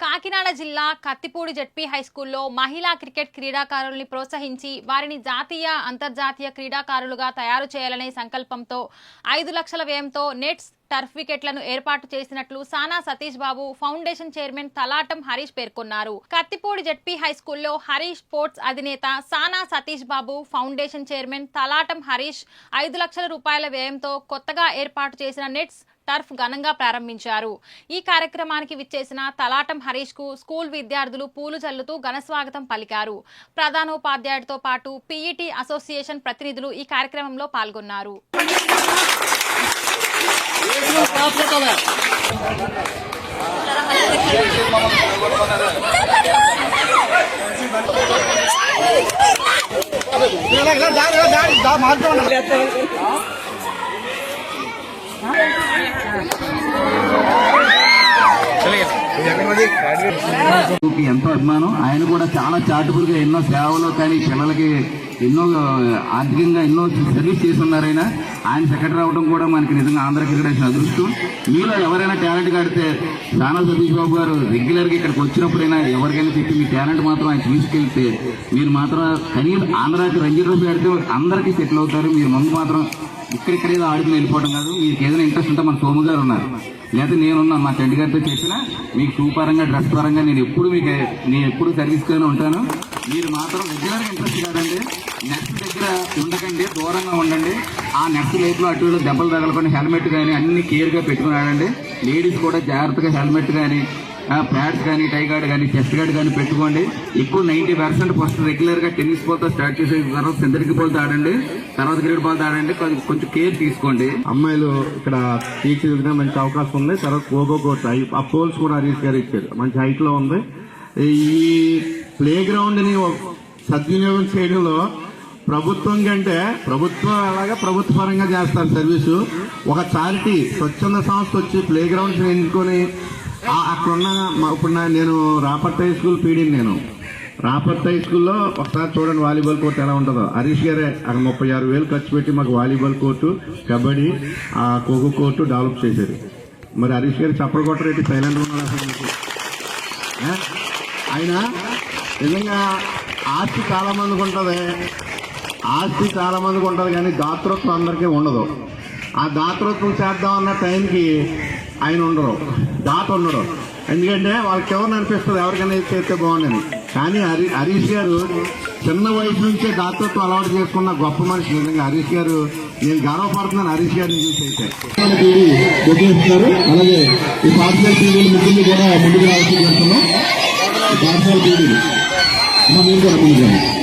కాకినాడ జిల్లా కత్తిపూడి జెడ్పీ హైస్కూల్లో మహిళా క్రికెట్ క్రీడాకారుల్ని ప్రోత్సహించి వారిని జాతీయ అంతర్జాతీయ క్రీడాకారులుగా తయారు చేయాలనే సంకల్పంతో 5 లక్షల వ్యయంతో నెట్స్ టర్ఫ్ వికెట్లను ఏర్పాటు చేసినట్లు సానా సతీష్ బాబు ఫౌండేషన్ చైర్మన్ తలాటం హరీష్ పేర్కొన్నారు. కత్తిపూడి జెడ్పీ హైస్కూల్లో హరీష్ స్పోర్ట్స్ అధినేత సానా సతీష్ బాబు ఫౌండేషన్ చైర్మన్ తలాటం హరీష్ 5 లక్షల రూపాయల వ్యయంతో కొత్తగా ఏర్పాటు చేసిన నెట్స్ టర్ఫ్ ఘనంగా ప్రారంభించారు. ఈ కార్యక్రమానికి విచ్చేసిన తలాటం హరీష్ కు స్కూల్ విద్యార్థులు పూలు చల్లుతూ ఘన స్వాగతం పలికారు. ప్రధానోపాధ్యాయుడితో పాటు పీఈటీ అసోసియేషన్ ప్రతినిధులు ఈ కార్యక్రమంలో పాల్గొన్నారు. ఎంతో అభిమానం. ఆయన కూడా చాలా చాటుపురుగా ఎన్నో సేవలు కానీ పిల్లలకి ఎన్నో ఆర్థికంగా ఎన్నో సర్వీస్ చేస్తున్నారు. ఆయన సెక్రటరీ అవడం కూడా మనకి నిజంగా ఆంధ్ర క్రికెట్ అదృష్టం. మీలో ఎవరైనా టాలెంట్ కడితే సానా సతీష్ బాబు గారు రెగ్యులర్గా ఇక్కడికి వచ్చినప్పుడైనా ఎవరికైనా చెప్పి మీ టాలెంట్ మాత్రం ఆయన తీసుకెళ్తే మీరు మాత్రం కనీసం ఆంధ్రాకి రంజీ ట్రోఫీ ఆడితే అందరికీ సెటిల్ అవుతారు. మీరు ముందు మాత్రం ఇక్కడిక్కడేదో ఆడుకుని వెళ్ళిపోవడం కాదు. మీకు ఏదైనా ఇంట్రెస్ట్ ఉంటే మన సోము గారు ఉన్నారు, లేదా నేనున్నాను. మా తండ్రి గారితో చెప్పినా మీకు షూ పరంగా డ్రెస్ పరంగా నేను ఎప్పుడు సర్వీస్గానే ఉంటాను. మీరు మాత్రం రెగ్యులర్గా ఇంట్రెస్ట్ కాదండి. నెక్స్ట్ దగ్గర ఉండకండి, దూరంగా ఉండండి. ఆ నెక్స్ట్ లైఫ్లో అటు దెబ్బలు తగలకుండా హెల్మెట్ కానీ అన్ని కేర్గా పెట్టుకుని ఆడండి. లేడీస్ కూడా జాగ్రత్తగా హెల్మెట్ కానీ ప్యాడ్స్ కానీ టై గార్డ్ కానీ చెస్ట్ గార్డ్ కానీ పెట్టుకోండి. ఎక్కువ 90% ఫస్ట్ రెగ్యులర్గా టెన్నిస్ బాల్తో స్టార్ట్ చేసే తర్వాత సింథటిక్ బాల్తో ఆడండి, తర్వాత క్రికెట్ బాల్తో ఆడండి. కొంచెం కేర్ తీసుకోండి. అమ్మాయిలు ఇక్కడ తీర్చిదిద్దిన మంచి అవకాశం ఉంది. తర్వాత ఖోఖో కోర్ట్ ఆ పోల్స్ కూడా హరీష్ గారు ఇచ్చారు, మంచి హైట్ లో ఉంది. ఈ ప్లే గ్రౌండ్ ని సద్వినియోగం చేయడంలో ప్రభుత్వం కంటే ప్రభుత్వ పరంగా చేస్తారు సర్వీసు. ఒక చారిటీ స్వచ్ఛంద సంస్థ వచ్చి ప్లే గ్రౌండ్స్ ఎంచుకొని అక్కడున్న ఇప్పుడు నేను రాపర్తి హై స్కూల్ పీడీని. నేను రాపర్తి హై స్కూల్లో ఒకసారి చూడండి వాలీబాల్ కోర్టు ఎలా ఉంటుందో. హరీష్ గారే అక్కడ 36,000 ఖర్చు పెట్టి మాకు volleyball court, kabaddi, kho kho court develop చేశారు. మరి హరీష్ గారు చప్పలు కొట్టరేటి సైలెంట్ ఉన్నారు అసలు. ఆయన నిజంగా ఆస్తి చాలా మందికి ఉంటుంది కానీ దాతృత్వం అందరికీ ఉండదు. ఆ దాతృత్వం చేద్దామన్న టైంకి ఆయన ఉండరు, దాత ఉండడు. ఎందుకంటే వాళ్ళకి ఎవరిని అనిపిస్తుంది ఎవరికైనా చేస్తే బాగుండని. కానీ హరీష్ గారు చిన్న వయసు నుంచే దాతృత్వం అలవాటు చేసుకున్న గొప్ప మనిషి. నిజంగా హరీష్ గారు నేను గర్వపడుతున్నాను హరీష్ గారిని చూసి. అయితే అలాగే ఈ పాఠశాల పీడీలు ముగ్గురిని కూడా ముందుకు రావాల్సి చేస్తున్నాం. పాఠశాల పీడీలు మీరు కూడా ముందుకు